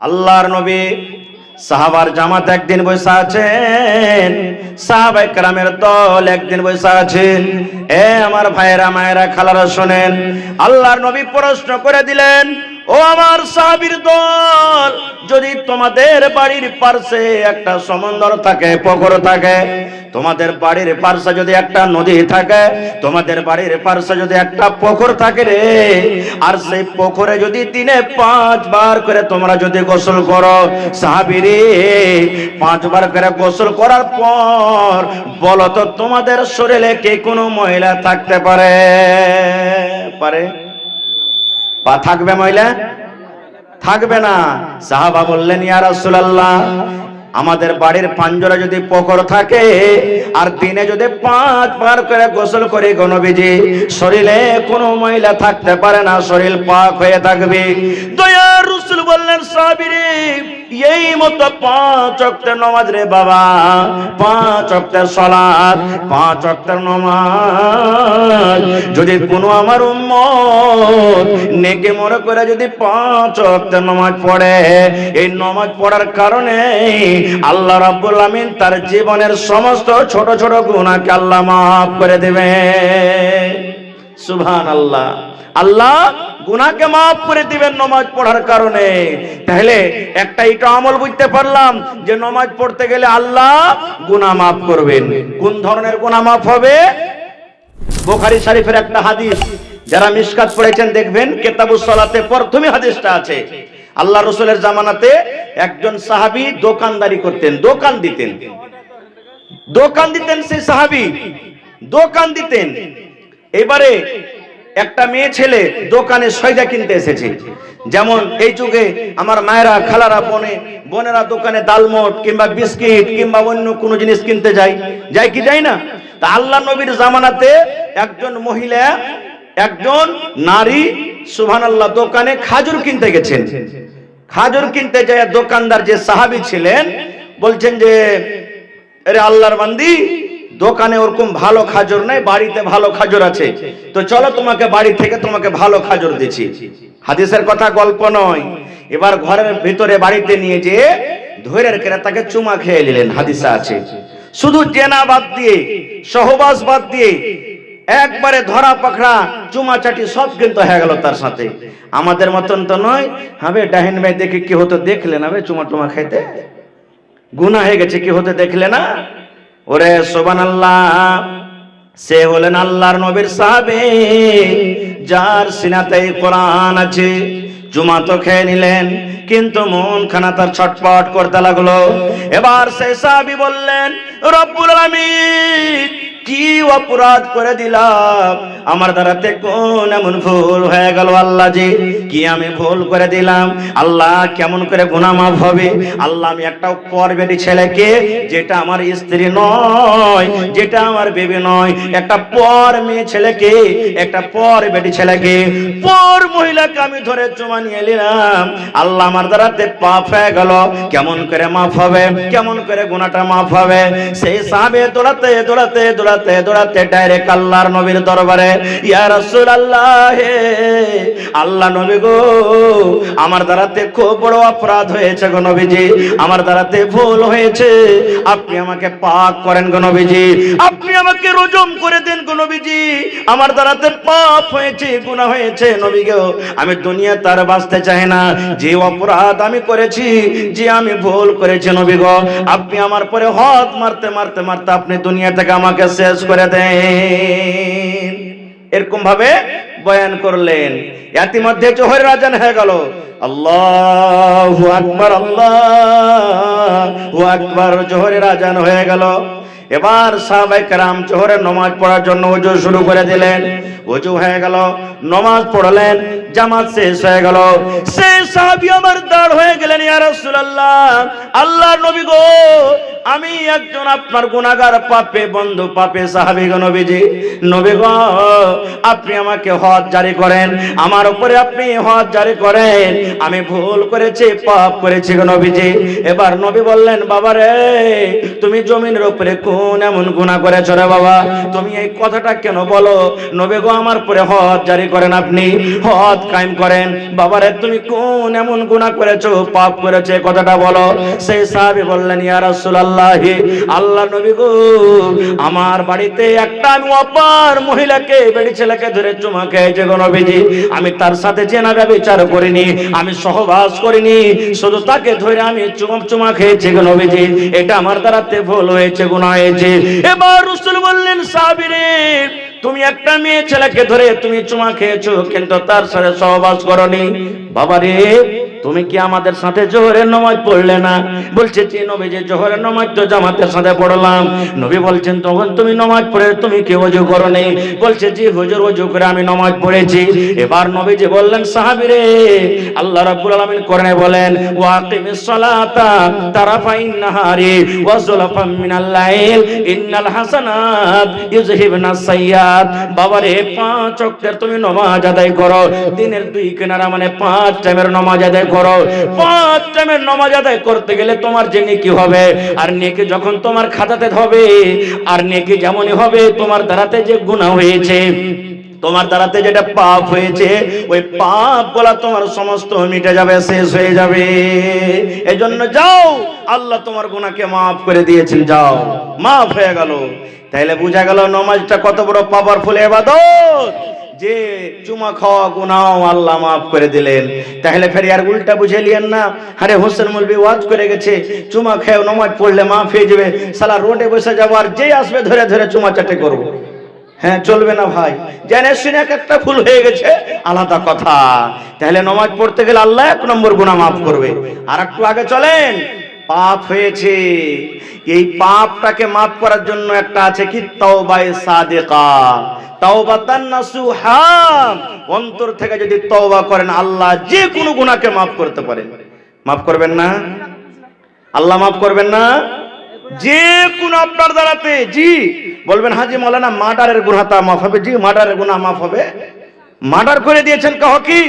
আল্লাহর নবী সাহাবার জামাত একদিন বসে আছেন, সাহাবায়ে কেরামের দল একদিন বসে আছেন। আমার ভাইয়েরা মায়েরা খালারা শোনেন, আল্লাহর নবী প্রশ্ন করে দিলেন, ও আমার সাহাবীর দল, যদি তোমাদের বাড়ির পাশে একটা সমুদ্র থাকে, পুকুর থাকে, তোমাদের বাড়ির পাশে যদি একটা নদী থাকে, তোমাদের বাড়ির পাশে যদি একটা পুকুর থাকে রে, আর সেই পুকুরে যদি দিনে 5 বার করে তোমরা যদি গোসল করো, সাহাবীরে 5 বার করে গোসল করার পর বলো তো তোমাদের শরীরে কে কোনো ময়লা থাকতে পারে? পা থাকবে ময়লা? থাকবে না। সাহাবা বললেন, ইয়া রাসূলুল্লাহ, আমাদের বাড়ির পাঞ্জরা যদি পুকুর থাকে আর দিনে যদি 5 বার করে গোসল করি গো নবীজি, শরীরে কোনো ময়লা থাকতে পারে না, শরীর পাক হয়ে থাকবে। দয়ার রাসূল বললেন, সাহাবীরে এই মতো 5 ওয়াক্তের নামাজ রে বাবা, 5 ওয়াক্তের সালাত, 5 ওয়াক্তের নামাজ যদি কোনো আমার উম্মত নেকে মনে করে যদি 5 ওয়াক্তের নামাজ পড়ে, এই নামাজ পড়ার কারণে আল্লাহ রাব্বুল আমিন তার জীবনের সমস্ত ছোট ছোট গুনাহকে আল্লাহ মাফ করে দেবে। সুবহানাল্লাহ। আল্লাহ গুনাহকে মাফ করে দিবেন নামাজ পড়ার কারণে। তাহলে একটা এটা আমল বুঝতে পারলাম যে নামাজ পড়তে গেলে আল্লাহ গুনাহ মাফ করবেন। কোন ধরনের গুনাহ মাফ হবে? বুখারী শরীফের একটা হাদিস, যারা মিশকাত পড়েছেন দেখবেন কিতাবুস সালাতে প্রথমে হাদিসটা আছে। আল্লাহ রাসূলের জামানাতে একজন সাহাবী দোকানদারি করতেন, দোকান দিতেন সেই সাহাবী দোকান দিতেন। এবারে একটা মেয়ে ছেলে দোকানে সয়দা কিনতে এসেছে। যেমন এই যুগে আমার মায়েরা খালারা বোনেরা দোকানে ডালমোট কিংবা বিস্কিট কিংবা অন্য কোনো জিনিস কিনতে যায় কি যায় না? তা আল্লাহ নবীর জামানাতে একজন মহিলা, একজন নারী সুবহানাল্লাহ দোকানে খাজুর কিনতে গেছেন। খাজুর কিনতে যায় দোকানদার যে সাহাবী ছিলেন বলছেন যে, আরে আল্লাহর বান্দি, দোকানে ওরকম ভালো খাজুর নাই, বাড়িতে ভালো খাজুর আছে, তো চলো তোমাকে বাড়ি থেকে তোমাকে ভালো খাজুর দিচ্ছি। হাদিসের কথা, গল্প নয়। এবার ঘরের ভিতরে বাড়িতে নিয়ে যে ধৈর্যের কেরা তাকে চুমা খেয়ে নিলেন, হাদিসে আছে। শুধু জেনা বাদ দিয়ে, সহবাস বাদ দিয়ে একবারে ধরা পাকড়া চুমাচাটি সব কিন্তু হয়ে গেল তার সাথে। আমাদের মতন তো নয়, হবে ডাহিন ভাই দেখে কি হতো দেখলে না, চুমা টুমা খাইতে গুনাহ হয়ে গেছে, কি হতে দেখলে না? ওরে সুবহানাল্লাহ, সে হলেন আল্লাহর নবীর সাহাবী, যার সিনাতে কোরআন আছে। চুমা তো খেয়ে নিলেন, কিন্তু মন খানা তার ছটপট করতে লাগলো। এবার সেই সাহাবী বললেন, রব্বুল আলামিন, কি অপরাধ করে দিলাম, আমার দ্বারাতে কোন এমন ভুল হয়ে গেল আল্লাহ জি, কি আমি ভুল করে দিলাম আল্লাহ, কেমন করে গুনাহ মাফ হবে আল্লাহ? আমি একটা পর বেটি ছেলেকে, যেটা আমার স্ত্রী নয়, যেটা আমার বেবি নয়, একটা পর মেয়ে ছেলেকে, একটা পর বেটি ছেলেকে, পর মহিলাকে আমি ধরে চুমা নিয়ে নিলাম আল্লাহ, আমার দ্বারাতে পাপ হয়ে গেল, কেমন করে মাফ হবে, কেমন করে গুনাহটা মাফ হবে? সেই সাহাবী দৌড়াতে দৌড়াতে দৌড়াতে দৌড়াতে ডাইরেক্ট আল্লাহর নবীর দরবারে, ইয়া রাসূলুল্লাহ, আল্লাহ নবী গো, আমার দ্বারাতে খুব বড় অপরাধ হয়েছে গো নবীজি, আমার দ্বারাতে ভুল হয়েছে, আপনি আমাকে পাক করেন গো নবীজি, আপনি আমাকে রজম করে দেন গো নবীজি, আমার দ্বারাতে পাপ হয়েছে, গুনাহ হয়েছে নবী গো, আমি দুনিয়া তার বাঁচতে চাই না, যে অপরাধ আমি করেছি, যে আমি ভুল করেছি নবী গো, আপনি আমার পরে হাত মারতে মারতে মারতে আপনি দুনিয়া থেকে আমাকে শেষ করে দেন। এরকম ভাবে বয়ান করলেন। ইতিমধ্যে জোহরের আজান হয়ে গেল। আল্লাহু আকবার, আল্লাহু আকবার, জোহরের আজান হয়ে গেল। এবার সাহাবায়ে কেরাম জোহরের নামাজ পড়ার জন্য ওযু শুরু করে দিলেন। ওযু হয়ে গেল, নামাজ পড়লেন, জামাত শেষ হয়ে গেল। সেই সাহাবী আমার দাঁড় হয়ে গেলেন, ইয়া রাসূলুল্লাহ, আল্লাহর নবী গো, আমি একজন আপনার গুনাহগার, পাপে বন্ধু, পাপে সাহাবী গো নবীজি, নবী গো, আপনি আমাকে হদ জারি করেন, আমার উপরে আপনি হদ জারি করেন, আমি ভুল করেছি, পাপ করেছি গো নবীজি। এবার নবী বললেন, বাবা রে, তুমি জমিনের উপরে কোন এমন গুনাহ করেছো রে বাবা, তুমি এই কথাটা কেন বলো? নবী গো, আমার পরে হদ জারি করেন, আপনি হদ কায়েম করেন। বাবারে তুমি কোন এমন গুনাহ করেছো, পাপ করেছে, কথাটা বলো। সেই সাহাবী বললেন, ইয়া রাসূলুল্লাহ, আল্লাহ নবী গো, আমার বাড়িতে একটা আমি অপার মহিলাকে, বেড়ি ছেলেকে ধরে চুমা খেয়েছে গো নবীজি। আমি তার সাথে জেনা ব্যভিচার করিনি, আমি সহবাস করিনি, শুধু তাকে ধরে আমি চুমা খেয়েছি গো নবীজি। এটা আমার দ্বারাতে ভুল হয়েছে, গুনাহ হয়েছে। এবার রাসূল বললেন, সাহাবী রে, তুমি একটা মেয়ে ছেলেকে ধরে তুমি চুমা খেয়েছো, কিন্তু তার সাথে সহবাস করনি। বাবা রে, তুমি কি আমাদের সাথে জোহরের নামাজ পড়লে না? বলছে জি নবীজি, জোহরের নামাজ তো জামাতের সাথে পড়লাম। নবী বলছেন, তখন তুমি নামাজ পড়ে তুমি কি ওযু করনি? বলছে জি হুজুর, ওযু করে আমি নামাজ পড়েছি। এবার নবীজি বললেন, সাহাবী রে, আল্লাহ রাব্বুল আলামিন কোরআনে বলেন, ওয়াকিমিস সালাতা তারাফাইন নাহারি ওয়া যুলফাম মিনাল লাইল ইন্নাল হাসানাত ইউযহিবনাস সাইয়্যাত। বাবারে, 5 ওয়াক্তের তুমি নামাজ আদায় করো, দিনের 2 কিনারা মানে 5 টাইমের নামাজ আদায় করো। 5 টাইমের নামাজ আদায় করতে গেলে তোমার যে নেকি হবে, আর নেকি যখন তোমার খাতাতে হবে, আর নেকি যেমনই হবে তোমার দ্বারাতে যে গুনাহ হয়েছে, তোমার দ্বারাতে যেটা পাপ হয়েছে, ওই পাপ বলা তোমার সমস্ত মিটে যাবে, শেষ হয়ে যাবে। এজন্য যাও, আল্লাহ তোমার গুনাহকে মাফ করে দিয়েছেন, যাও, মাফ হয়ে গেল। তাইলে বোঝা গেল নামাজটা কত বড় পাওয়ারফুল ইবাদত, যে চুমা খাওয়া গুনাহ আল্লাহ মাফ করে দিলেন। তাহলে ফের আর উল্টা বুঝে লিয়েন না, আরে হোসেন মৌলভী ওয়াজ করে গেছে চুমা খেয়ে নামাজ পড়লে মাফ হয়ে যাবে, সালা রোডে বসে যাবো আর যে আসবে ধরে ধরে চুমা চাটে করবো। হ্যাঁ, চলবে না ভাই, জেনে শুনে একটা ভুল হয়ে গেছে, আলাদা কথা। তাহলে নামাজ পড়তে গেলে আল্লাহ 1 নম্বর গুনাহ মাফ করবে। আর একটু আগে চলেন, পাপ হয়েছে, এই পাপটাকে মাফ করার জন্য একটা আছে কি, তাওবায়ে সাদিকা, তাওবাতান নাসুহা। অন্তর থেকে যদি তওবা করেন, আল্লাহ যে কোনো গুনাহকে মাফ করতে পারেন। মাফ করবেন না? আল্লাহ মাফ করবেন না? যে কোন আপনার দ্বারাতে, জি বলবেন, হাজি মৌলানা মার্ডারের গুনাহটা মাফ হবে? জি, মার্ডারের গুনাহ মাফ হবে। মার্ডার করে দিয়েছেন, কহ কি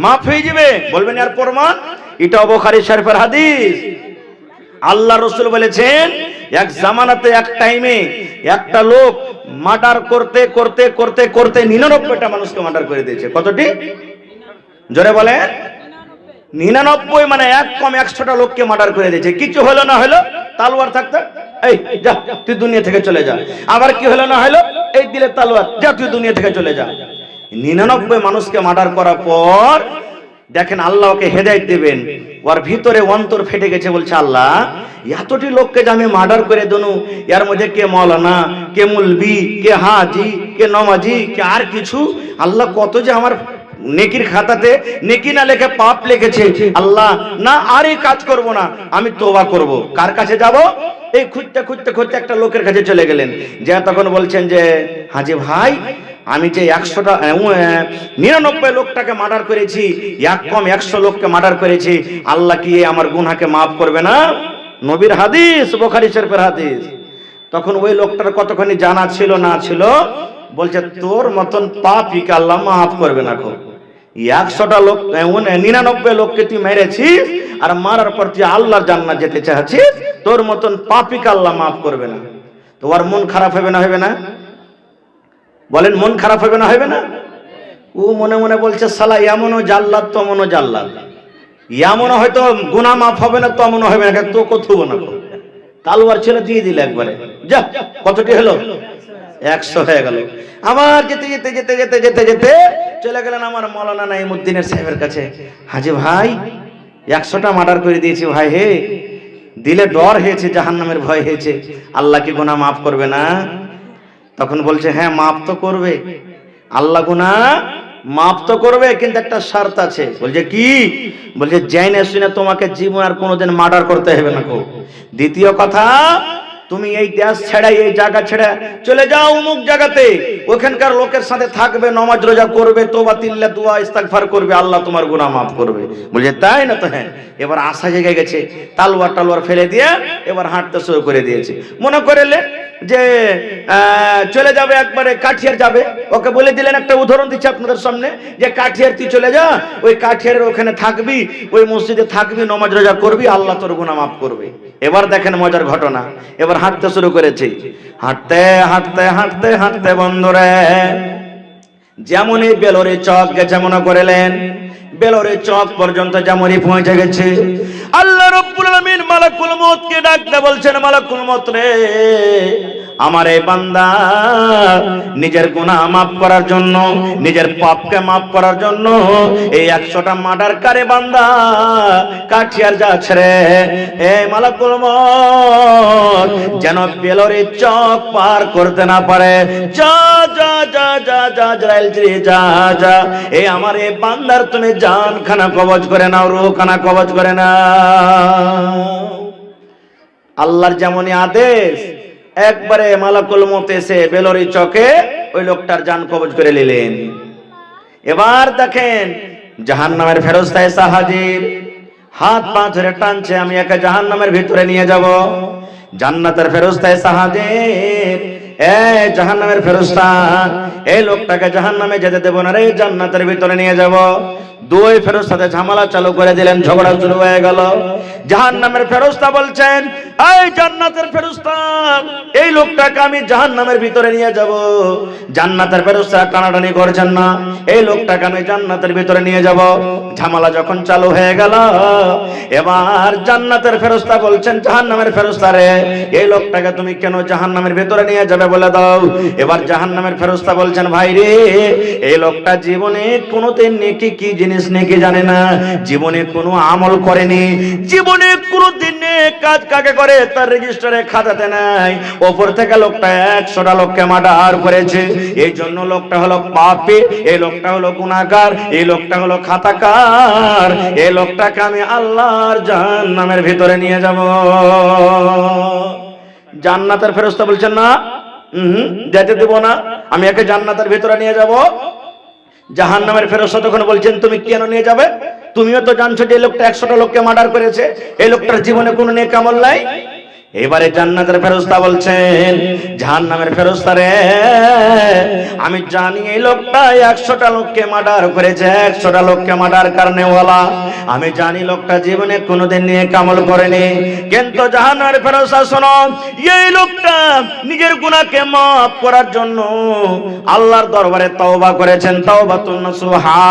মাফ হয়ে যাবে? বলবেন এর প্রমাণ, এটা বুখারী শরীফের হাদিস। আল্লাহ রাসূল বলেছেন, এক জামানাতে, এক টাইমে একটা লোক মার্ডার করতে করতে করতে করতে 99টা মানুষকে মার্ডার করে দিয়েছে। কতটি? জোরে বলেন। 99, মানে এক কম 100টা লোককে মার্ডার করে দিয়েছে। কিছু হলো না হলো, তালোয়ার থাকতে, এই যা তুই দুনিয়া থেকে চলে যা। আবার কি হলো না হলো, এই দিলে তালোয়ার, যা তুই দুনিয়া থেকে চলে যা। 99 মানুষকে মার্ডার করার পর দেখেন আল্লাহ ওকে হেদায়েত দিবেন, ওর ভিতরে অন্তর ফেটে গেছে। বলছে, আল্লাহ এতটি লোককে যে আমি মার্ডার করে দেনু, এর মধ্যে কে মৌলানা, কে মুলবি, কে হাজি, কে নমাজি, কে আর কিছু, আল্লাহ কত যে আমার নেকির খাতাতে নেকি না লেখে পাপ লিখেছে। আল্লাহ না, আর এই কাজ করব না, আমি তওবা করব। কার কাছে যাব? এই খুঁজতে খুঁজতে খুঁজতে একটা লোকের কাছে চলে গেলেন, যে তখন বলছেন যে, হাজি ভাই, আমি যে 99 লোকটাকে মার্ডার করেছি, এক কম 100 লোককে মার্ডার করেছি, আল্লাহ কি আমার গুনাহকে মাফ করবে না? নবীর হাদিস, বুখারী শরীফের হাদিস। তখন ওই লোকটার কতখানি জানা ছিল না ছিল, বলছে, তোর মতন পাপীকে আল্লাহ মাফ করবে না। 100টা লোক, 99 লোককে তুই মেরেছিস, আর মারার পর তুই আল্লাহর জান্নাত যেতে চাচ্ছিস, তোর মতন পাপীকে আল্লাহ মাফ করবে না। তো ওর মন খারাপ হবে না হবে না? বলেন, মন খারাপ হবে না হবে না? ও মনে মনে বলছে, শালা এমনও জাল্লাদ তমনও জাল্লাদ, এমনও হয়তো গুনাহ মাফ হবে না, তমনও হবে না, তো কোথাও না। তালোয়ার ছেলে দিয়ে দিল একবারে, যা। কতটি হলো? 100 হয়ে গেল। আবার যেতে যেতে যেতে যেতে যেতে যেতে চলে গেলেন আমার মৌলানা নাইমুদ্দিনের সাহেবের কাছে। হাজি ভাই, 100টা মার্ডার করে দিয়েছি ভাই, হে দিলে ডর হয়েছে, জাহান্নামের ভয় হয়েছে, আল্লাহ কি গুনাহ মাফ করবে না? তখন বলছে, হ্যাঁ মাফ তো করবে, আল্লাহ গুনাহ মাফ তো করবে, কিন্তু একটা শর্ত আছে। বলছে কি? বলছে, জেনে শুনে তোমাকে জীবন আর কোনোদিন মার্ডার করতে হবে না। দ্বিতীয় কথা, তুমি এই দেশ ছেড়ে, এই জায়গা ছেড়ে চলে যাও অমুক জায়গাতে, ওখানকার লোকের সাথে থাকবে, নামাজ রোজা করবে, তওবা তিল্লা দোয়া ইস্তিগফার করবে, আল্লাহ তোমার গুনাহ মাফ করবে। বলছে, তাই না? তো হ্যাঁ। এবার আশা জেগে গেছে, তালোয়ার টালোয়ার ফেলে দিয়ে এবার হাঁটতে শুরু করে দিয়েছে। মনে করলেন যে চলে যাবে, একবারে কাঠিয়ার যাবে। ওকে বলে দিলেন, একটা উদাহরণ দিচ্ছি আপনাদের সামনে, যে কাঠিয়ার তুই চলে যা, ওই কাঠিয়ারের ওখানে থাকবি, ওই মসজিদে থাকবি, নামাজ রোজা করবি, আল্লাহ তোর গুনাহ মাফ করবে। এবার দেখেন মজার ঘটনা, এবার হাঁটতে শুরু করেছে। হাঁটতে হাঁটতে হাঁটতে হাঁটতে বন্ধুরে যেমন এই বেলুড়ের চক গেছে মনে করেলেন, বেলুড়ের চক পর্যন্ত যেমনই পৌঁছে গেছে, আল্লাহ রাব্বুল আলামিন মালাকুল মউতকে ডাকতে বলছেন, মালাকুল মউত রে, আমার এই বান্দা নিজের গুনাহ মাফ করার জন্য, নিজের পাপকে মাফ করার জন্য এই 100টা মার্ডারকারী বান্দা কাঠিয়ার যাচ্ছে রে। এই মালাকুল মউত যেন বেলুড়ের চক পার করতে না পারে, যা যা যা যা যা আজরাইল যা যা, এই আমার এই বান্দার তুমি জান খানা কবজ করে নাও, রূহ খানা কবজ করে নাও। আল্লাহর যেমনই আদেশ, একবারে মালাকুল মউত এসে বেলুড়ের চকে ওই লোকটার জান কবজ করে নিলেন। এবার দেখেন জাহান্নামের ফেরেশতা এসে হাজির, হাত পা ধরে টানছে, আমি একে জাহান্নামের ভিতরে নিয়ে যাব। জান্নাতের ফেরেশতা এসে হাজির, এ জাহান্নামের ফেরেশতা, এই লোকটাকে জাহান্নামে যেতে দেব না রে, জান্নাতের ভিতরে নিয়ে যাব। দুই ফেরেশতাতে ঝামেলা চালু করে দিলেন, ঝগড়া শুরু হয়ে গেল। জাহান্নামের ফেরেশতা বলছেন, এই জান্নাতের ফেরেশতা, এই লোকটাকে আমি জাহান্নামের ভিতরে নিয়ে যাব। জান্নাতের ফেরেশতা টানাটানি করছেন না, এই লোকটাকে আমি জান্নাতের ভিতরে নিয়ে যাব। ঝামেলা যখন চালু হয়ে গেল, এবার জান্নাতের ফেরেশতা বলছেন জাহান্নামের ফেরেশতা রে, এই লোকটাকে তুমি কেন জাহান্নামের ভিতরে নিয়ে যাবে বলে দাও। এবার জাহান্নামের ফেরেশতা বলছেন, ভাই রে, এই লোকটা জীবনে কোনোদিন নেকি কি জিনিস নেকি জানে না, জীবনে কোনো আমল করেনি, জীবনে কোনোদিন কাজ কাকে করে তার রেজিস্টারে খাতাতে নাই। ওপর থেকে লোকটা 100টা লোককে মার্ডার করেছে, এই জন্য লোকটা হলো পাপী, এই লোকটা হলো গুনাহগার, এই লোকটা হলো খাতাকার। এই লোকটাকে আমি আল্লাহর জাহান্নামের ভিতরে নিয়ে যাব। জান্নাতের ফেরেশতা বলছেন না, যেতে দেব না, আমি একে জান্নাতের ভিতরে নিয়ে যাব। জাহান্নামের ফেরেশতা তখন বলছেন, তুমি কেন নিয়ে যাবে? তুমিও তো জানছো যে এই লোকটা 100টা লোককে মার্ডার করেছে, এই লোকটার জীবনে কোনো নেক আমল নাই। এবারে জান্নাতের ফেরেশতা বলছেন, জাহান্নামের ফেরেশতা রে, আমি জানি এই লোকটা 100টা লোককে মার্ডার করেছে, 100টা লোককে মার্ডার কারণেওয়ালা। আমি জানি লোকটা জীবনে কোনোদিন নেক আমল করেনি, কিন্তু জাহান্নামের ফেরেশতা শোনো, এই লোকটা নিজের গুনাহকে মাফ করার জন্য আল্লাহর দরবারে তওবা করেছেন, তাওবাতুন নাসুহা।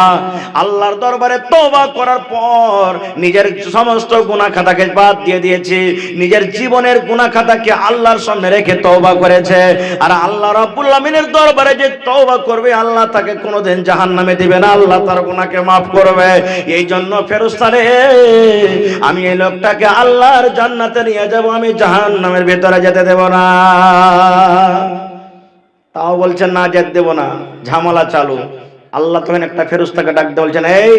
আল্লাহর দরবারে তওবা করার পর নিজের সমস্ত গুনাহ খাতাকে বাদ দিয়ে দিয়েছে, নিজের জীবনের গুনাহ খাতাকে আল্লাহর সামনে রেখে তওবা করেছে। আর আল্লাহ রাব্বুল আমিনের দরবারে যে তওবা করবে, আল্লাহ তাকে কোনোদিন জাহান্নামে দিবে না, আল্লাহ তার গুনাহকে maaf করবে। এই জন্য ফেরেশতা রে, আমি এই লোকটাকে আল্লাহর জান্নাতে নিয়ে যাব, আমি জাহান্নামের ভিতরে যেতে দেব না। তাও বলছেন না, যেতে দেব না। ঝামেলা চালু। আল্লাহ তখন একটা ফেরেশতাকে ডাক দিয়ে বলছেন, এই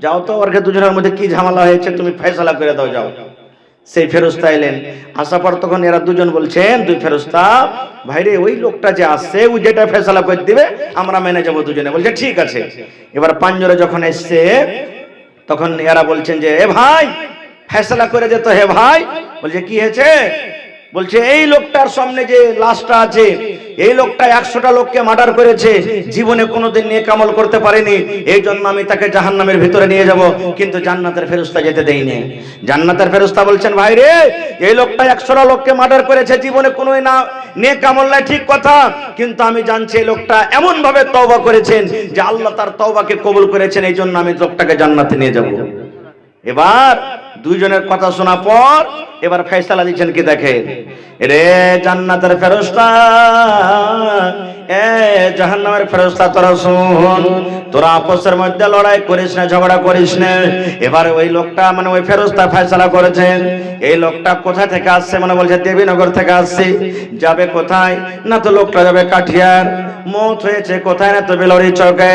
যাও তো, ওর দুজনের মধ্যে কি ঝামেলা হয়েছে তুমি ফয়সালা করে দাও, যাও। সেই ফেরেশতা এলেন, আসার পর তখন এরা দুজন বলছেন, দুই ফেরেশতা, ভাইরে ওই লোকটা যে আসছে, ও যেটা ফয়সালা করে দিবে আমরা মেনে যাবো দুজনে। বলছে ঠিক আছে। এবার পাঁচজনে যখন এসছে, তখন এরা বলছেন যে, এ ভাই ফয়সালা করে দে তো। হে ভাই, বলছে কি হয়েছে? বলছে এই লোকটার সামনে যে লাশটা আছে, এই লোকটা 100টা লোককে মার্ডার করেছে, জীবনে কোনোদিন নেক আমল করতে পারেনি, এই জন্য আমি তাকে জাহান্নামের ভিতরে নিয়ে যাব, কিন্তু জান্নাতের ফেরেশতা যেতে দেয়নি। জান্নাতের ফেরেশতা বলছেন, ভাই রে, এই লোকটা 100টা লোককে মার্ডার করেছে, জীবনে কোনো নেক আমল নাই, ঠিক কথা, কিন্তু আমি জানছি এই লোকটা এমন ভাবে তওবা করেছেন যে আল্লাহ তার তওবাকে কবুল করেছেন, এই জন্য আমি লোকটাকে জান্নাতে নিয়ে যাব। এবার দুইজনের কথা শোনা পর এবার ফয়সালা দিচ্ছেন কি দেখেন, রে জান্নাতের ফেরেশতা, এ জাহান্নামের ফেরেশতা, তোরা শুন, তোরা আপসের মধ্যে লড়াই করিস না, ঝগড়া করিস না। এবার ওই লোকটা মানে ওই ফেরেশতা ফয়সালা করেছেন, এই লোকটা কোথা থেকে আসছে, মানে বলছে দেবীনগর থেকে আসছে। যাবে কোথায়? না তো লোকটা যাবে কাঠিয়ার। মওত হয়েছে কোথায়? না তো বেলুড়ের চকে।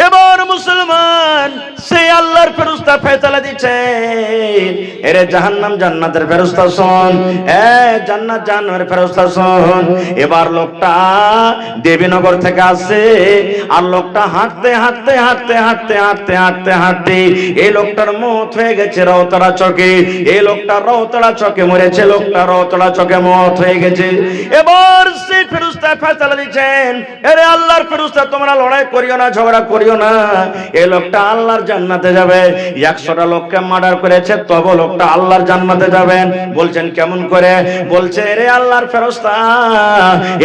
এবার মুসলমান সেই আল্লাহর ফেরেশতা ফয়সালা দিচ্ছেন, এরে জাহান্নাম জান্নাতের ফেরেশতা শোন, এ জান্নাত জাহান্নামের ফেরেশতা শোন। এবার লোকটা দেবীনগর থেকে আসছে, আর লোকটা হাঁটতে হাঁটতে হাঁটতে হাঁটতে হাঁটতে হাঁটতে হাঁটতে এই লোকটার মওত হয়ে গেছে রওতারা চকে। এই লোকটা রওতারা চকে মরেছে, লোকটা রওতারা চকে মওত হয়ে গেছে। এবার সে এই ফেরেশতা ফয়সালা দিচ্ছেন, আরে আল্লাহর ফেরেশতা তোমরা লড়াই করিও না, ঝগড়া করিও না, এই লোকটা আল্লাহর জান্নাতে যাবে। 100টা লোককে মার্ডার করেছে, তবে লোকটা আল্লাহর জান্নাতে যাবেন। বলছেন কেমন করে? বলছে রে আল্লাহর ফেরেশতা,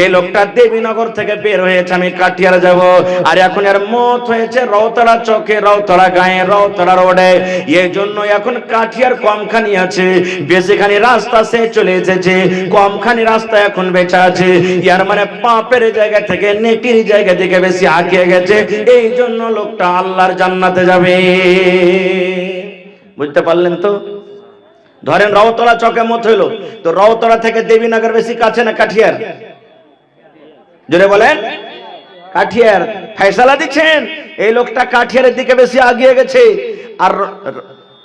এই লোকটা দেবীনগর থেকে বের হয়েছে, আমি কাটিয়ার যাব, আর এখন এর মত হয়েছে রওতলা চকে, রওতলা গায়ে, রওতলা রোডে। এই জন্য এখন কাঠিয়ার কমখানি আছে, বেশিখানি রাস্তা সে চলে এসেছে, কমখানি রাস্তা এখন বেঁচে আছে। ইয়ার মানে পাপের জায়গা থেকে নেকির জায়গা থেকে বেশি আগিয়ে গেছে, এই জন্য লোকটা আল্লাহর জান্নাতে যাবে। বুঝতে পারলেন তো? ধরেন রওতলা চকে মত হইলো, তো রওতলা থেকে দেবীনগর বেশি কাছে না কাঠিয়ার? জোরে বলেন। কাঠিয়ার। ফয়সালা দিচ্ছেন এই লোকটা কাঠিয়ারের দিকে বেশি আগিয়ে গেছে, আর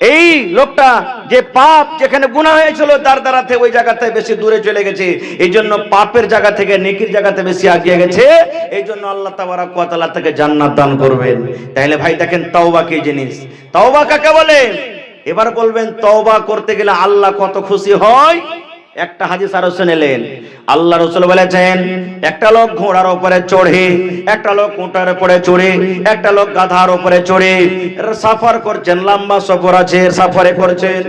এই লোকটা যে পাপ যেখানে গুনাহ হয়েছিল তার দ্বারাতে ওই জায়গাতে বেশি দূরে চলে গেছে, এই জন্য পাপের জায়গা থেকে নেকির জায়গাতে বেশি আগিয়ে গেছে, এই জন্য আল্লাহ তাবারক ওয়া তাআলা তাকে জান্নাত দান করবেন। তাহলে ভাই দেখেন তওবা কি জিনিস, তওবা কাকে বলে? এবার বলবেন তওবা করতে গেলে আল্লাহ কত খুশি হয়। একটা হাদিস আরো শুনেলেন, আল্লাহ রাসূল বলেছেন, একটা লোক ঘোড়ার উপরে চড়ে, একটা লোক উটের উপরে চড়ে, একটা লোক গাধার উপরে চড়ে সফর করছেন, লম্বা সফর আছে, সফরে করছেন।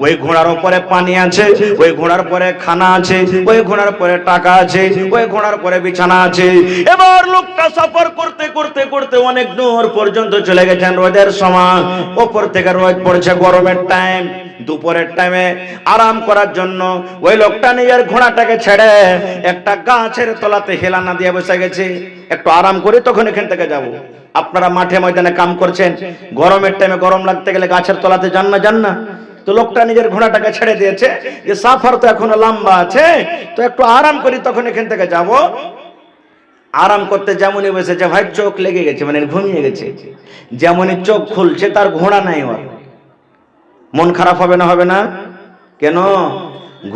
ওই ঘোড়ার উপরে পানি আছে, ওই ঘোড়ার পরে খানা আছে, ওই ঘোড়ার পরে টাকা আছে, ওই ঘোড়ার পরে বিছানা আছে। এবার লোকটা সফর করতে করতে করতে অনেক দূর পর্যন্ত চলে গেছেন। রোদের সময়, উপর থেকে রোদ পড়ছে, গরমের টাইম, দুপুরের টাইমে আরাম করার জন্য ওই লোকটা নিজের ঘোড়াটাকে ছেড়ে একটা গাছের তলাতে হেলানা দিয়ে বসে গেছে, একটু আরাম করি তখন এখান থেকে যাব। আপনারা মাঠে ময়দানে কাম করছেন, গরমের টাইমে গরম লাগতে গেলে গাছের তলাতে যান না? তো লোকটা নিজের ঘোড়াটাকে ছেড়ে দিয়েছে যে সফর তো এখনো লম্বা আছে, তো একটু আরাম করি তখন এখান থেকে যাব। আরাম করতে যেমনই বসেছে, ভাই চোখ লেগে গেছে, মানে ঘুমিয়ে গেছে। যেমনই চোখ খুলছে তার ঘোড়া নাই। ওর মন খারাপ হবে না? হবে না? কেন?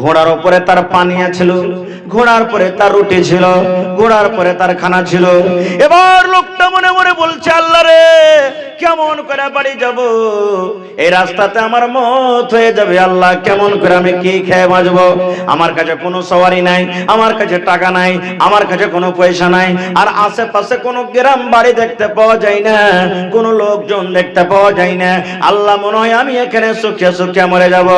ঘোড়ার উপরে তার পানিয়া ছিল, ঘোড়ার পরে তার রুটি ছিল, ঘোড়ার পরে তার খানা ছিল। এবার লোকটা মনে মনে বলছে, আল্লাহ রে কেমন করে বাড়ি যাব, এই রাস্তাতে আমার মত হয়ে যাবে, আল্লাহ কেমন করে আমি কি খেয়ে বাঁচবো? আমার কাছে কোনো সওয়ারি নাই, আমার কাছে টাকা নাই, আমার কাছে কোনো পয়সা নাই, আর আশেপাশে কোনো গ্রাম বাড়ি দেখতে পাওয়া যায় না, কোনো লোকজন দেখতে পাওয়া যায় না। আল্লাহ মনে হয় আমি এখানে সুখে সুখে মরে যাব।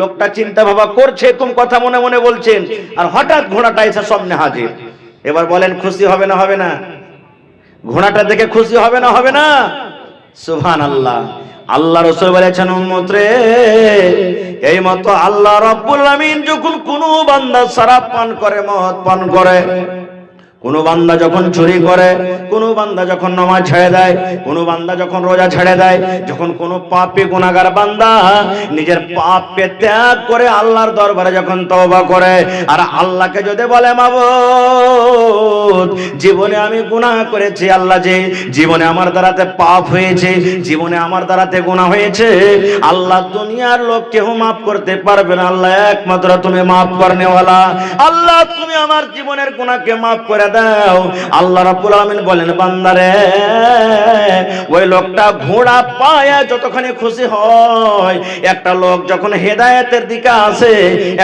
লোকটা চিন্তা ভাবা করছে, এরকম কথা মনে মনে বলছেন, আর হঠাৎ ঘোড়াটা এসে সামনে হাজির। এবার বলেন খুশি হবে না? হবে না? ঘোড়াটা দেখে খুশি হবে না? হবে না? সুবহানাল্লাহ। আল্লাহ রাসূল বলেছেন, উম্মত রে, এই মত আল্লাহ রাব্বুল আমিন যখন কোন বান্দা শরাব পান করে, মদ পান করে, কোন বান্দা যখন চুরি করে, কোন বান্দা যখন নামাজ ছেড়ে দেয়, কোন বান্দা যখন রোজা ছেড়ে দেয়, যখন কোন পাপী গুনাহগার বান্দা নিজের পাপকে ত্যাগ করে আল্লাহর দরবারে যখন তওবা করে, আর আল্লাহকে যদি বলে, মাবুদ জীবনে আমি গুনাহ করেছি, আল্লাহ যে জীবনে আমার দ্বারাতে পাপ হয়েছে, জীবনে আমার দ্বারাতে গুনাহ হয়েছে, আল্লাহ দুনিয়ার লোক কেউ মাফ করতে পারবে না, আল্লাহ একমাত্র তুমি মাফ করনেওয়ালা, আল্লাহ তুমি আমার জীবনের গুনাহকে মাফ করে দাও। আল্লাহ রাব্বুল আলামিন বলেন, বান্দারে ওই লোকটা ঘোড়া পায়া যতখানি খুশি হয়, একটা লোক যখন হেদায়েতের দিকে আসে,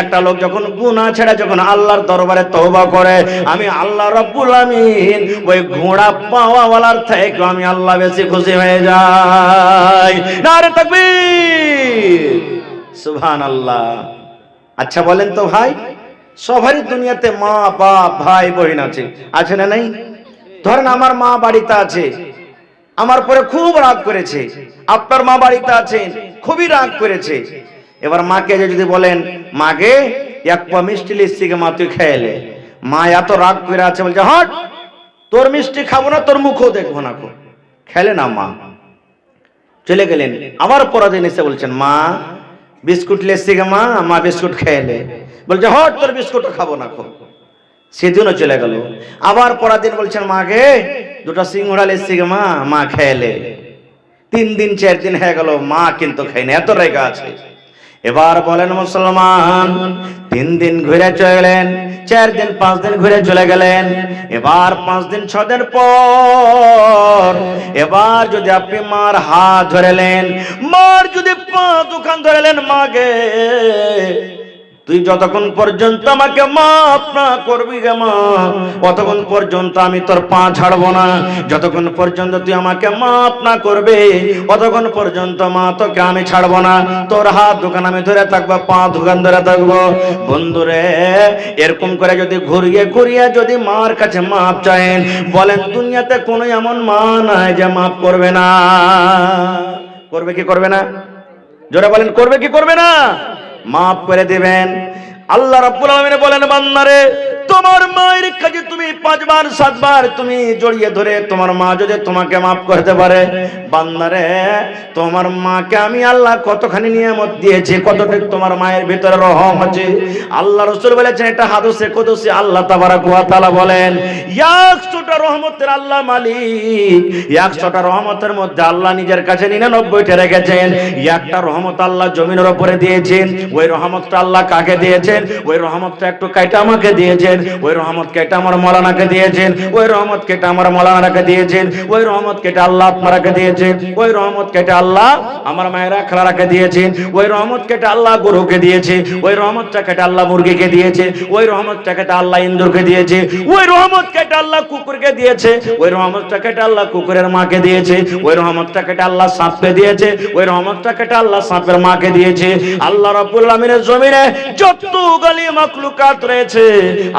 একটা লোক যখন গুনাহ ছেড়ে যখন আল্লাহর দরবারে তওবা করে, আমি আল্লাহ রাব্বুল আলামিন ওই ঘোড়া পাওয়াওয়ালার থেকে আমি আল্লাহ বেশি খুশি হয়ে যাই। নারে তাকবীর, সুবহানাল্লাহ। আচ্ছা বলেন তো ভাই, সবারই দুনিয়াতে মা বাপ ভাই বোন আছে, আছে না নাই? ধরেন আমার মা বাড়িতে আছে, আমার পরে খুব রাগ করেছে, আপনার মা বাড়িতে আছেন, খুবই রাগ করেছে। এবার মাকে যদি বলেন, মাকে এক পা মিষ্টি লিচ্ছি মা তুই খেয়েলে, মা এত রাগ করে আছে, বলছে হট, তোর মিষ্টি খাবো না, তোর মুখও দেখবো না, খেলে না। মা চলে গেলেন, আবার পরের দিন এসে বলছেন, মা বিস্কুট লেচ্ছি মা, মা বিস্কুট খেয়েলে, বলছে হট, তোর বিস্কুট খাবো না, সেদিনও চলে গেল। আবার পরের দিন বলছেন, মাকে দুটো সিঙ্গুড়া লেচ্ছি মা, মা খেয়েলে। 3 দিন 4 দিন হয়ে গেল, মা কিন্তু খায়নি, এত রেগে আছে। এবার বলেন মুসলমান, 3 দিন ঘুরে চলে গেলেন, 4 দিন 5 দিন ঘুরে চলে গেলেন, এবার 5 দিন 6 দিন পর এবার যদি আপনি মার হাত ধরেলেন, মার যদি পা দুখান ধরেলেন, মাগে তুই যতক্ষণ পর্যন্ত আমাকে মাফ না করবি গে মা, ততক্ষণ পর্যন্ত আমি তোর পা ছাড়বো না। যতক্ষণ পর্যন্ত তুই আমাকে মাফ না করবে ততক্ষণ পর্যন্ত মা তোকে আমি ছাড়বো না। তোর হাত দোকান আমি ধরে থাকবো, পা দোকান ধরে থাকবো। বন্ধুরে, এরকম করে যদি ঘুরিয়ে ঘুরিয়ে যদি মার কাছে মাফ চাইেন, বলেন দুনিয়াতে কোনো এমন মা নাই যে মাফ করবে না। করবে কি করবে না? জোরে বলেন, করবে কি করবে না? মাফ করে দিবেন। আল্লাহ রাব্বুল আলামিন বলেন, বান্দারে তোমার মায়ের কাছে তুমি 5 বার 7 বার তুমি জড়িয়ে ধরে তোমার মা যদি তোমাকে মাফ করতে পারে, বান্দারে তোমার মাকে আমি আল্লাহ কতখানি নিয়ামত দিয়েছি, কতটুকু তোমার মায়ের ভিতরে রহম আছে। আল্লাহ রাসূল বলেছেন, এটা হাদিসে কুদসি, আল্লাহ তাবারক ওয়া তাআলা বলেন 100টা রহমতের আল্লাহ মালিক, 100টা রহমতের মধ্যে আল্লাহ নিজের কাছে 99টা রেখেছেন। একটা রহমত আল্লাহ জমিনের উপরে দিয়েছেন, ওই রহমতটা আল্লাহ কাকে দিয়েছেন? ওই রহমতটা একটু কাইটা আমাকে দিয়েছেন, ওই রহমত কেটে আমার মৌলানাকে দিয়েছেন, ওই রহমত কেটে আমার মৌলানাকে দিয়েছেন, ওই রহমত কেটে আল্লাহ আপনারাকে দিয়েছেন, ওই রহমত কেটে আল্লাহ আমার মায়েরা খালারাকে দিয়েছেন, ওই রহমত কেটে আল্লাহ গরুকে দিয়েছে, ওই রহমতটা কেটে আল্লাহ মুরগিকে দিয়েছে, ওই রহমতটা কেটে আল্লাহ ইন্দুরকে দিয়েছে, ওই রহমত কেটে আল্লাহ কুকুরকে দিয়েছে, ওই রহমতটা কেটে আল্লাহ কুকুরের মাকে দিয়েছে, ওই রহমতটা কেটে আল্লাহ সাপকে দিয়েছে, ওই রহমতটা কেটে আল্লাহ সাপের মাকে দিয়েছে। আল্লাহ রাব্বুল আলামিনের জমিনে যত গালি মাখলুকাত রয়েছে,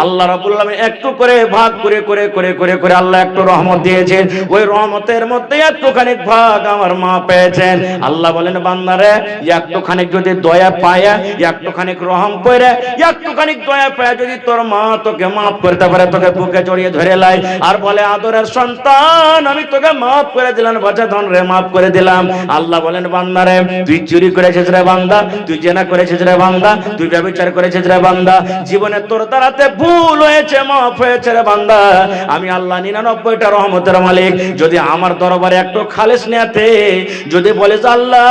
আল্লাহ রাব্বুল আলামিন একটু করে ভাগ করে করে করে করে করে আল্লাহ একটু রহমত দিয়েছেন। ওই রহমতের মধ্যে একটুখানি ভাগ আমার মা পেয়েছেন। আল্লাহ বলেন, বান্দারে একটুখানি যদি দয়া পায়, একটুখানি রহম করে, একটুখানি দয়া পায় যদি তোর মা তোকে মাফ করতে পারে, তোকে বুকে জড়িয়ে ধরে লাই আর বলে, আদরের সন্তান আমি তোকে মাফ করে দিলাম, বাচ্চা ধন রে মাফ করে দিলাম। আল্লাহ বলেন, বান্দারে তুই চুরি করেছিস রে বান্দা, তুই জেনা করেছিস রে বান্দা, তুই ব্যভিচার করেছিস রে বান্দা, জীবনে তোর দ্বারাতে ভুল হয়েছে, মাফ হয়েছে রে বান্দা। আমি আল্লাহ 99টা রহমতের মালিক। যদি আমার দরবারে একটু খালেস নিয়াতে যদি বলিস, আল্লাহ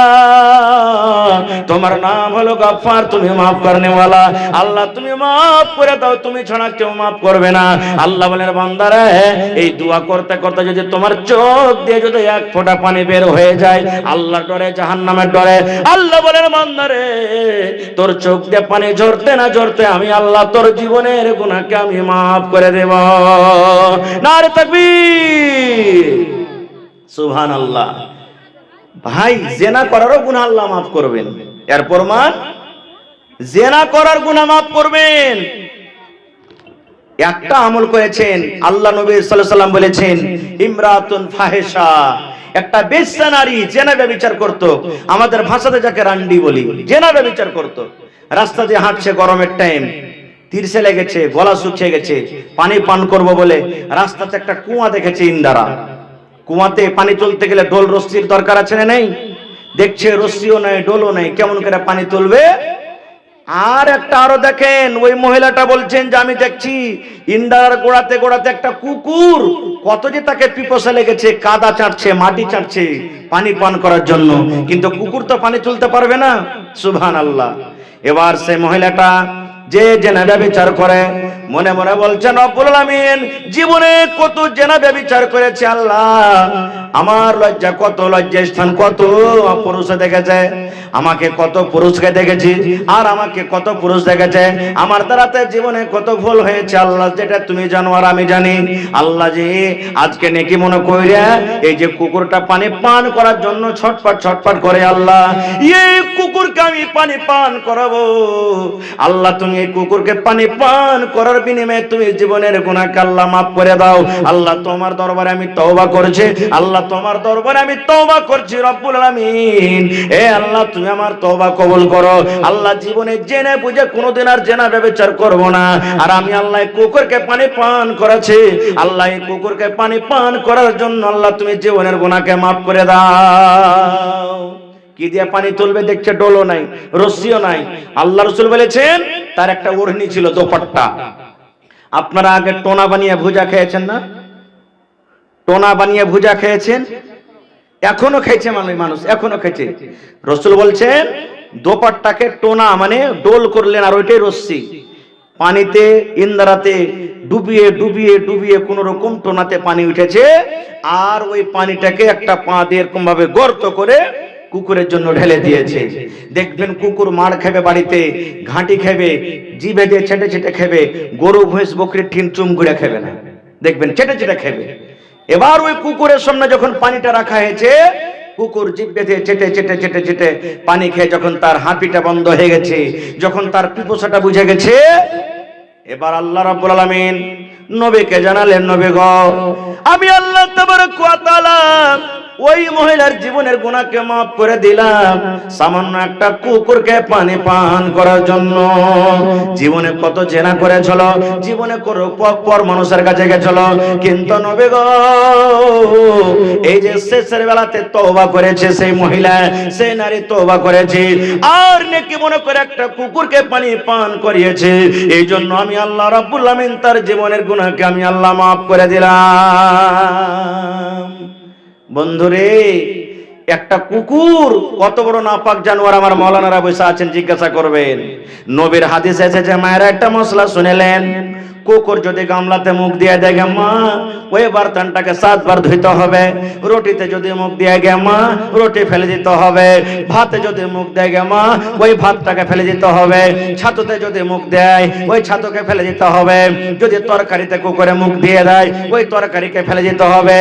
তোমার নাম হলো গফফার, তুমি মাফ করনে ওয়ালা, আল্লাহ তুমি মাফ করে দাও, তুমি ছাড়া কেউ মাফ করবে না। আল্লাহ বলেন, বান্দারে এই দোয়া করতে করতে যদি তোমার চোখ দিয়ে যদি এক ফোঁটা পানি বের হয়ে যায়, আল্লাহর ডরে, জাহান্নামের ডরে, আল্লাহ বলেন, বান্দারে তোর চোখ দিয়ে পানি ঝরতে না ঝরতে আমি আল্লাহ তোর জীবনের গুনাহকে আমি মাফ করে দেব। নারে তাকবীর, সুবহানাল্লাহ। ভাই, জেনা করারও গুনাহ আল্লাহ মাফ করবেন। এর প্রমাণ, জেনা করার গুনাহ মাফ করবেন। একটা আমল করেছেন, আল্লাহ নবী সাল্লাল্লাহু আলাইহি ওয়াসাল্লাম বলেছেন, ইমরাতুন ফাহিশা, একটা বেশ্যা নারী জেনা ব্যভিচার করত, আমাদের ভাষাতে যাকে রান্ডি বলি, জেনা ব্যভিচার করত। রাস্তা দিয়ে হাঁটছে, গরমের টাইম, তিরছে লেগেছে, গলা শুকিয়ে গেছে, পানি পান করব বলে রাস্তাতে একটা কুয়া দেখেছে ইন্দারা। কুয়াতে পানি তুলতে গেলে ডোল রশ্মির দরকার আছে না নেই? দেখছে রশ্মিও নাই, ডোলও নাই, কেমন করে পানি তুলবে? আর একটা আরো দেখেন, ওই মহিলাটা বলছেন যে আমি দেখছি ইন্দারার গোড়াতে গোড়াতে একটা কুকুর, কত যে তাকে পিপাসা লেগেছে, কাদা চাটছে, মাটি চাটছে পানি পান করার জন্য, কিন্তু কুকুর তো পানি তুলতে পারবে না। সুবহানাল্লাহ। এবার সেই মহিলাটা যে জেনা ব্যভিচার করে মনে মনে বলছেন, রব্বুল আলামিন জীবনে কত জেনা ব্যভিচার করেছে, আল্লাহ আমার লজ্জা, কত লজ্জা স্থান, কত পুরুষে দেখেছে, আমাকে কত পুরুষকে দেখেছি, আর আমাকে কত পুরুষ দেখেছে, আমার দ্বারাতে জীবনে কত ভুল হয়েছে আল্লাহ, যেটা তুমি জানো আর আমি জানি। আল্লাহ জি আজকে নেকি মনে কইরা এই যে কুকুরটা পানি পান করার জন্য ছটফট ছটফট করে, আল্লাহ এই কুকুরকে আমি পানি পান করাবো। আল্লাহ তুমি এই কুকুরকে পানি পান করার বিনিময়ে তুমি জীবনের গুনাহকে আল্লাহ মাফ করে দাও। আল্লাহ তোমার দরবারে আমি তওবা করছি, আল্লাহ তোমার দরবারে আমি তওবা করছি রব্বুল আলামিন। এ আল্লাহ তুমি আমার তওবা কবুল করো। আল্লাহ জীবনে জেনে বুঝে কোনোদিন আর জেনা ব্যভিচার করব না। আর আমি আল্লাহ কুকুরকে পানি পান করাছি, আল্লাহ এই কুকুরকে পানি পান করার জন্য আল্লাহ তুমি জীবনের গুনাহকে মাফ করে দাও। কি দিয়ে পানি তুলবে? দেখছে ডোলও নাই, রশ্মিও নাই। আল্লাহ রাসূল বলেছেন তার একটা ওড়নি ছিল, দোপাট্টা। আপনারা আগে টোনা বানিয়ে ভুজা খেয়েছেন না? টোনা বানিয়ে ভুজা খেয়েছেন? এখনো খেয়েছে মানুষ, এখনো খেয়েছে। রাসূল বলছেন দোপাট্টাকে টোনা মানে ডোল করলেন, আর ওইটাই রশ্মি পানিতে ইন্দারাতে ডুবিয়ে ডুবিয়ে ডুবিয়ে কোন রকম টোনাতে পানি উঠেছে, আর ওই পানিটাকে একটা পা দিয়ে এরকম ভাবে গর্ত করে কুকুরের জন্য ঢেলে দিয়েছে। দেখবেন কুকুর মার খাবে, বাড়িতে ঘাঁটি খাবে, জিভে দিয়ে ছেটে ছেটে খাবে, গরু ভৈঁস বকরির ঠিন চুম করে খাবে না, দেখবেন ছেটে ছেটে খাবে। এবার ওই কুকুরের সামনে যখন পানিটা রাখা হয়েছে, কুকুর জিভ বেঁধে চেটে চেটে চেটে চেটে পানি খেয়ে যখন তার হাঁপিটা বন্ধ হয়ে গেছে, যখন তার পিপাসাটা বুঝে গেছে, এবার আল্লাহ রাব্বুল আলামিন নবীকে জানালেন, নবী গো, আমি আল্লাহ তাবারক ওয়া তাআলা ওই মহিলার জীবনের গুনাহকে মাফ করে দিলাম সামান্য একটা কুকুরকে পানি পান করার জন্য। জীবনে কত জেনা করেছিল, জীবনে পর মানুষের কাছে গেছিল, কিন্তু নবী গো এই যে শেষের বেলাতে তওবা করেছে সেই মহিলা, সেই নারী তওবা করেছে আর নেকি মনে করে একটা কুকুরকে পানি পান করিয়েছে, এই জন্য আমি আল্লাহ রাব্বুল আলামিন তার জীবনের গুনাহকে আমি আল্লাহ মাফ করে দিলাম। বন্ধুরে, একটা কুকুর কত বড় নাপাক জানোয়ার, আমার মাওলানারা বসে আছেন, জিজ্ঞাসা করবেন। নবীর হাদিস এসেছে, মায়েরা একটা মশলা শুনেলেন, কুকুর যদি গামলাতে মুখ দিয়ে দেয় মা, ওই বার্তানটাকে 7 বার ধুইতে হবে। রুটিতে যদি মুখ দিয়ে গে মা, রুটি ফেলে দিতে হবে। ভাতে যদি মুখ দেয় গে মা, ওই ভাতটাকে ফেলে দিতে হবে। ছাতুতে যদি মুখ দেয়, ওই ছাতুকে ফেলে দিতে হবে। যদি তরকারিতে কুকুরে মুখ দিয়ে দেয়, ওই তরকারিকে ফেলে দিতে হবে।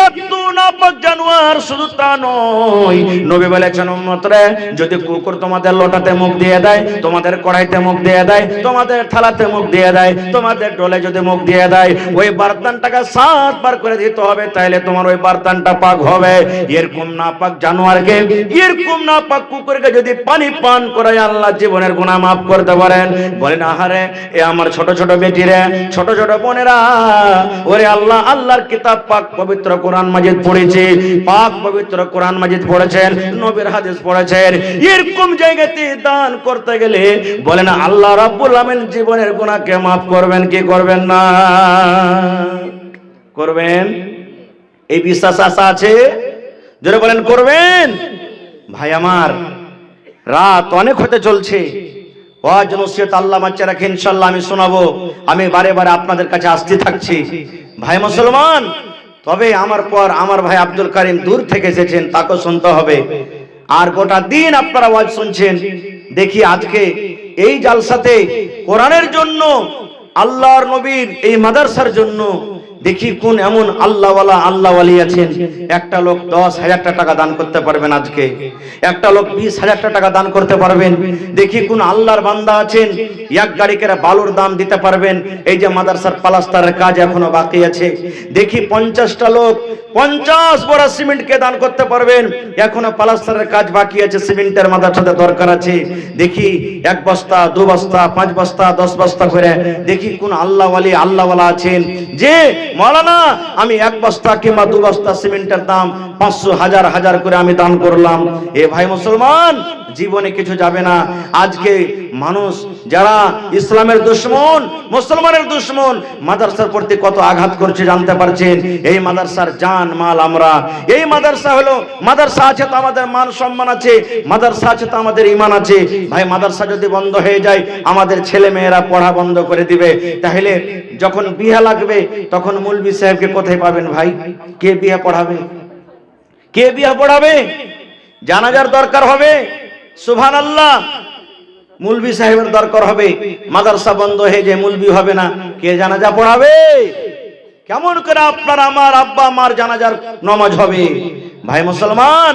এত নাপাক জানোয়ার, শুধু তা নয়, নবী বলেছেন উম্মতরে, যদি কুকুর তোমাদের লোটাতে মুখ দিয়ে দেয়, তোমাদের কড়াইতে মুখ দিয়ে দেয়, তোমাদের থালাতে মুখ দিয়ে দেয়, তোমাদের ডলে যদি মুখ দিয়ে দেয়, ওই বার্তানটাকে 7 বার করে দিতে হবে, তাহলে তোমার ওই বার্তানটা পাক হবে। এরকম নাপাক জানোয়ারকে, এরকম নাপাক কুকুরকে যদি পানি পান করায় আল্লাহ জীবনের গুনাহ মাফ করতে পারেন, বলেন আহারে এ আমার ছোট ছোট বেটিরা, ছোট ছোট বোনেরা, ওরে আল্লাহ আল্লাহর কিতাব পাক পবিত্র কোরআন মাজিদ পড়েছে, পাক পবিত্র কোরআন মাজিদ পড়েছেন, নবীর হাদিস পড়েছেন, এরকম জায়গাতে দান করতে গেলে বলেন আল্লাহ রাব্বুল আলামিন জীবনের গুনাহকে মাফ করবেন কি করবেন না? করবেন। এই বিশ্বাস আশা আছে, জোরে বলেন করবেন। ভাই আমার, রাত অনেক হতে চলছে, ওয়াজ নসিহত আল্লাহ বাচ্চা রাখে, ইনশাআল্লাহ আমি শোনাবো, আমি বারে বারে আপনাদের কাছে আসতে থাকছি। ভাই মুসলমান, তবে আমার পর আমার ভাই আব্দুল কারিম দূর থেকে এসেছেন, তাকে শুনতে হবে। আর গোটা দিন আপনারা ওয়াজ শুনছেন। দেখি আজকে এই জালসাতে কোরআনের জন্য, আল্লাহর নবীর এই মাদ্রাসার জন্য দেখি কোন এমন আল্লাহওয়ালা আল্লাহওয়ালি আছেন, একটা লোক 10,000 টাকা দান করতে পারবেন, আজকে একটা লোক 20,000 টাকা দান করতে পারবেন। দেখি কোন আল্লাহর বান্দা আছেন এক গাড়ি করে বালুর দাম দিতে পারবেন। এই যে মাদ্রাসার প্লাস্টারের কাজ এখনো বাকি আছে, দেখি 50টা লোক 50 বড়া সিমেন্টকে দান করতে পারবেন, এখনো প্লাস্টারের কাজ বাকি আছে, সিমেন্টের মাদ্রাসাতে দরকার আছে। দেখি 1 বস্তা 2 বস্তা 5 বস্তা 10 বস্তা করে, দেখি কোন আল্লাহওয়ালি আল্লাহওয়ালা আছেন যে মাওলানা আমি 1 বস্তা কিংবা 2 বস্তা সিমেন্টের দাম 500 হাজার করে আমি দান করলাম। এ ভাই মুসলমান, জীবনে কিছু যাবে না। আজকে মানুষ যারা ইসলামের দুশমন, মুসলমানের দুশমন, মাদ্রাসার প্রতি কত আঘাত করছে জানতে পারছেন। এই মাদ্রাসার জান মাল আমরা, এই মাদ্রাসা হলো, মাদ্রাসা আছে তো আমাদের মান সম্মান আছে, মাদ্রাসা আছে তো আমাদের ঈমান আছে। ভাই মাদ্রাসা যদি বন্ধ হয়ে যায়, আমাদের ছেলে মেয়েরা পড়া বন্ধ করে দিবে, তাহলে যখন বিয়ে লাগবে তখন মৌলভী সাহেবকে কোথায় পাবেন? ভাই কে বিয়ে পড়াবে? কে বিয়ে পড়াবে? জানাজার দরকার হবে, সুবহানাল্লাহ, মৌলভী সাহেবের দরকার হবে। মাদ্রাসা বন্ধ হয়ে যায়, মৌলভী হবে না, কে জানাজা পড়াবে? কেমন করে আপনার আমার আব্বা আমার জানাজার নামাজ হবে? ভাই মুসলমান,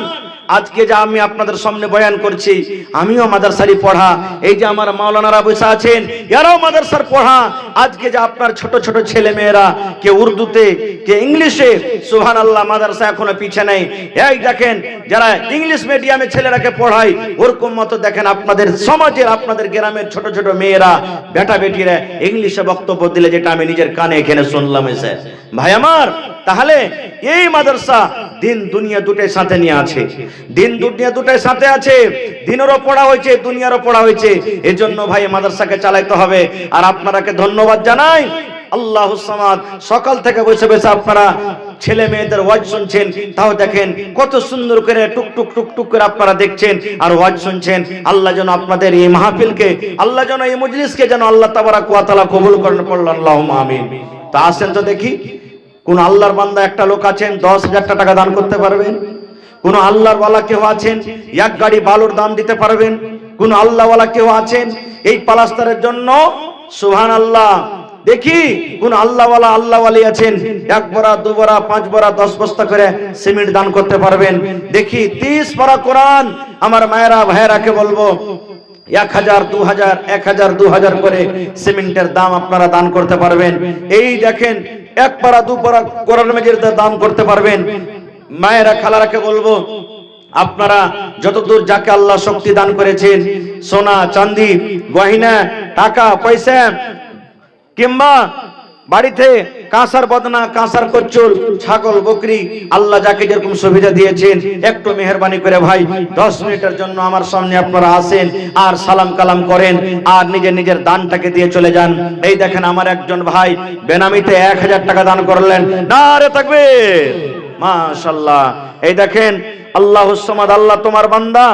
আজকে যা আমি আপনাদের সামনে বয়ান করছি, আমিও মাদ্রাসারই পড়া, এই যে আমার মাওলানারা বসে আছেন এরাও মাদ্রাসার পড়া। আজকে যে আপনার ছোট ছোট ছেলে মেয়েরা, কে উর্দুতে কে ইংলিশে, সুবহানাল্লাহ, মাদ্রাসা এখনো পিছে নেই। এই দেখেন যারা ইংলিশ মিডিয়ামে ছেলেরাকে পড়ায়, ওরকম মতো দেখেন আপনাদের সমাজের, আপনাদের গ্রামের ছোট ছোট মেয়েরা, বেটা বেটিরা ইংলিশে বক্তব্য দিলে, যেটা আমি নিজের কানে এখানে শুনলাম এসে। ভাই আমার, তাহলে এই মাদ্রাসা দিন দুনিয়া দুটোই সাথে নিয়ে আছে, দিন দুনিয়া দুটোই সাথে আছে, দিনেরও পড়া হয়েছে, দুনিয়ারও পড়া হয়েছে। এজন্য ভাই মাদ্রাসাকে চালাইতে হবে। আর আপনারাকে ধন্যবাদ জানাই, আল্লাহুস সামাদ, সকাল থেকে বসে বসে আপনারা ছেলে মেয়েদের ওয়াজ শুনছেন, তাও দেখেন কত সুন্দর করে টুক টুক টুক টুক করে আপনারা দেখছেন আর ওয়াজ শুনছেন। আল্লাহ যেন আপনাদের এই মাহফিলকে, আল্লাহ যেন এই মজলিসকে যেন আল্লাহ তাবারাক ওয়া তাআলা কবুল করেন, পড়লেন আল্লাহুম্মা আমিন। তা আসেন তো দেখি কোন আল্লাহর বান্দা একটা লোক আছেন 10,000 টাকা দান করতে পারবেন? কোন আল্লাহওয়ালা কেউ আছেন এক গাড়ি বালুর দাম দিতে পারবেন? কোন আল্লাহওয়ালা কেউ আছেন এই প্লাস্টারের জন্য? সুবহানাল্লাহ। দেখি কোন আল্লাহওয়ালা আল্লাহওয়ালি আছেন এক বড়া, দু বড়া, 5 বড়া, 10 বস্তা করে সিমেন্ট দান করতে পারবেন? দেখি 30 পারা কোরআন আমার মায়েরা ভাইয়েরাকে বলবো 1000, 2000, 1000, 2000 করে সিমেন্টের দাম আপনারা দান করতে পারবেন। এই দেখেন 1 পারা 2 পারা কোরআন মাজিদের দান করতে পারবেন। মায়েরা খালারাকে বলবো আপনারা যতদূর যাকে আল্লাহ শক্তি দান করেছেন, সোনা চাঁদি গয়না টাকা পয়সা কিংবা বাড়িতে কাঁসার বদনা, কাঁসার কচ্চুর, ছাগল বকরি, আল্লাহ যাকে যেরকম সুবিধা দিয়েছেন একটু মেহেরবানি করে ভাই 10 মিনিটের জন্য আমার সামনে আপনারা আসেন আর সালাম কালাম করেন আর নিজের নিজের দানটাকে দিয়ে চলে যান। এই দেখেন আমার একজন ভাই বেনামিতে 1000 টাকা দান করলেন। নারে তাকবীর, মাশাআল্লাহ। এই দেখেন আল্লাহুস সামাদ, আল্লাহ তোমার বান্দা।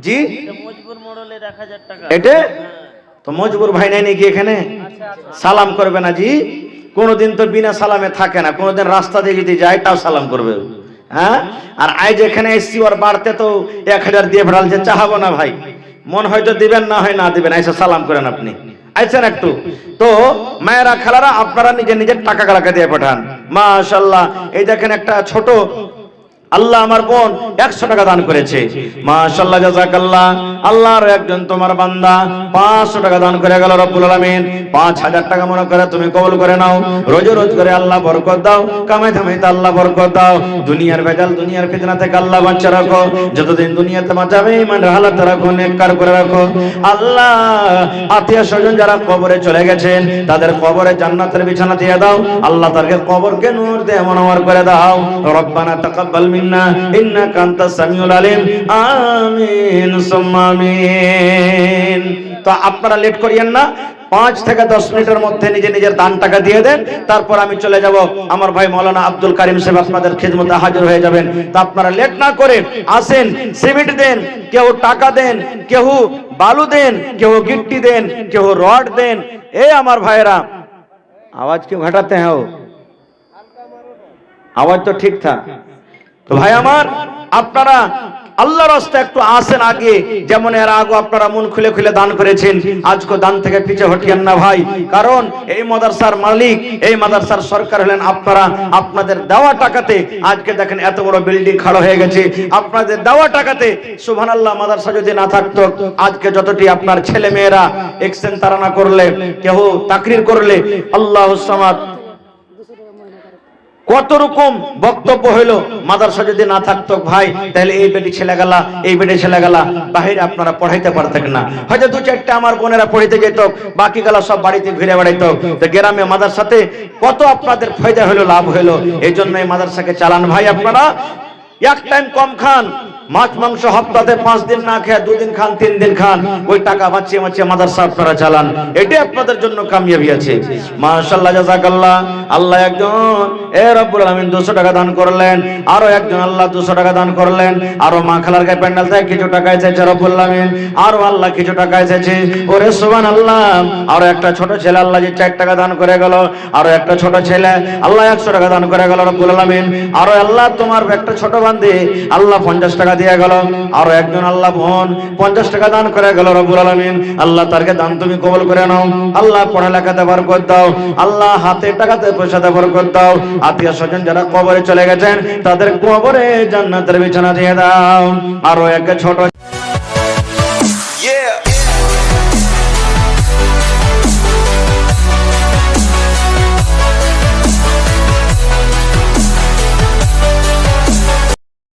জি মজবুর মোড়লের 1000 টাকা। এটা তো মজবুর ভাই নাই নাকি এখানে? সালাম করবে না জি? কোনদিন তো বিনা সালামে থাকে না, কোনদিন রাস্তা দিয়ে যদি যায় তাও সালাম করবে। হ্যাঁ, আর আজ এখানে এসছি ওর বাড়তে তো 1000 দিয়ে ফেরালছে, চাহাবো না ভাই। মন হয়তো দিবেন, না হয় না দিবেন, এসে সালাম করেন আপনি আইছেন একটু। তো মায়েরা খালারা আপনারা নিজের নিজের টাকা গালাকে দিয়ে পাঠান। মাশাআল্লাহ। এই দেখেন একটা ছোট আল্লাহ আমার বোন 100 টাকা দান করেছে। মাশাআল্লাহ, জাযাকাল্লাহ। আল্লাহর একজন তোমার বান্দা 500 টাকা দান করে গেল। রব্বুল আলামিন 5000 টাকা মনে করে তুমি কবুল করে নাও। রোজ রোজ করে আল্লাহ বরকত দাও, কামাই ধামাইতে আল্লাহ বরকত দাও। দুনিয়ার ভেজাল, দুনিয়ার ফিতনা থেকে আল্লাহ বাঁচিয়ে রাখো। যতদিন দুনিয়াতে বাঁচাবে ইমানের হালাত রাখো, নেককার করে রাখো। আল্লাহ আত্মীয় স্বজন যারা কবরে চলে গেছেন তাদের কবরে জান্নাতের বিছানা দিয়ে দাও। আল্লাহ তাদের কবরকে নূর দিয়ে মনোহর করে দাও। রব্বানা তাকাব্বাল ইন্নাকা আনতাস সামিউল আলিম। আমিন সুম্মা আমিন। তো আপনারা লেট করিয়েন না, 5 থেকে 10 মিনিটের মধ্যে নিজে নিজের দান টাকা দিয়ে দেন। তারপর আমি চলে যাব, আমার ভাই মাওলানা আব্দুল কারিম সাহেব আপনাদের খিদমতে হাজির হয়ে যাবেন। তো আপনারা লেট না করে আসেন, সিমেন্ট দেন, কেউ টাকা দেন, কেউ বালু দেন, কেউ গিট্টি দেন, কেউ রড দেন। এই আমার ভাইরা আওয়াজ क्यों ঘটাতে हैं? আওয়াজ তো ঠিক था। তো ভাই আমার আপনারা আল্লাহর রাস্তায় একটু আসেন আগে, যেমন এর আগে আপনারা মন খুলে খুলে দান করেছেন। আজকে দান থেকে পিছে হটিয়েন না ভাই, কারণ এই মাদ্রাসার মালিক, এই মাদ্রাসার সরকার হলেন আপনারা। আপনাদের দেওয়া টাকাতে আজকে দেখেন এত বড় বিল্ডিং খাড়া হয়ে গেছে। আপনাদের দেওয়া টাকাতে সুবহানাল্লাহ, মাদ্রাসা যদি না থাকতো আজকে যতটি আপনার ছেলে মেয়েরা এক্সচেঞ্জ তারানা করলে, কেউ তাকরির করলে, আল্লাহুস সামাদ কত রকম বক্তব্য হইলো, মাদ্রাসা যদি না থাকতো ভাই তাহলে এই বেটি ছেলে গেলা, এই বেটি ছেলে গেলা বাহিরে আপনারা পড়াইতে পারতেন না। হয়তো 2-4টা আমার বোনেরা পড়িতে যেত, বাকি গেলা সব বাড়িতে ঘুরে বেড়াইতো। তো গ্রামে মাদ্রাসাতে কত আপনাদের ফায়দা হইলো, লাভ হইলো। এই জন্য এই মাদ্রাসাকে চালান ভাই। আপনারা এক টাইম কম খান, মাছ মাংস সপ্তাহে 5 দিন না খেয়ে 2 দিন খান, 3 দিন খান, ওই টাকা বাঁচিয়ে বাঁচিয়ে মাদ্রাসা আপনারা চালান। এটাই আপনাদের জন্য কামিয়াবি আছে। মাশাআল্লাহ, জাযাকাল্লাহ। আল্লাহ একজন রব্বুল আলামিন 200 টাকা দান করলেন, আরো একজন আল্লাহ 200 টাকা দান করলেন, আরো মা খালার গায়ে প্যান্ডেল থেকে কিছু টাকা এসেছে রব্বুল আলামিন, আরো আল্লাহ কিছু টাকা এসেছে। ওরে সুবহানাল্লাহ। আরো একটা ছোট ছেলে আল্লাহ যে 4 টাকা দান করে গেল, আরো একটা ছোট ছেলে আল্লাহ 100 টাকা দান করে গেল রব্বুল আলামিন। আরো আল্লাহ তোমার একটা ছোট বান্দি আল্লাহ 50 টাকা দিয়ে গেল। আরো একজন আল্লাহ বোন 50 টাকা দান করে গেল রব্বুল আলামিন। আল্লাহ তারকে দান তুমি কবুল করে নাও। আল্লাহ পড়ালেখাতে বরকত দাও। আল্লাহ হাতে টাকাতে পয়সাতে বরকত দাও। আত্মীয় স্বজন যারা কবরে চলে গেছেন তাদের কবরে জান্নাতের বিছানা দিয়ে দাও। আরো এক ছোট